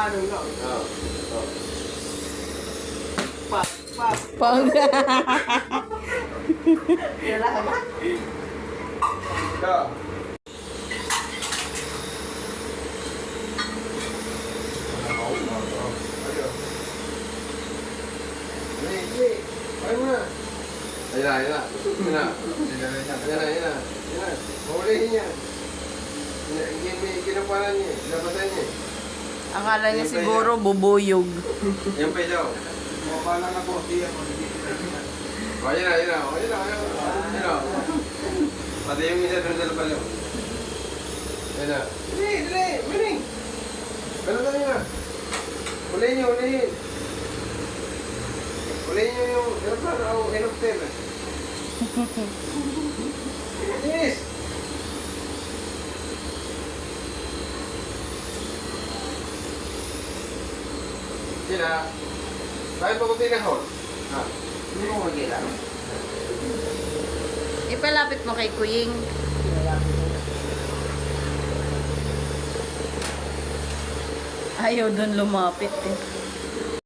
paano lang. Oh. Oh. Pak, pak. Pag... Kailangan ba? Ito. Ayun mo na. Ayun na, ayun na. Ayun na. Ayun na, ayun na. Ayun na. Mahulihin niya. Ginapalan niya. Ginapatan niya. Akala niya siguro bubuyog. Yan pa ito. Mapala na po siya. Oh, ayun na, ayun na. Ayun na, ayun na. Ayun na. Pati yung isa doon sa lapalo. Ayun na. Dali, dali. Maning. Balutan niyo na. Hulihin niyo, hulihin. Hulihin niyo yung aeroplano o helicopter. Yes! Sila, tayo pagunti na hall. Ha? Hindi mo magkailan. Ipalapit mo kay Kuying. Ayaw doon lumapit eh.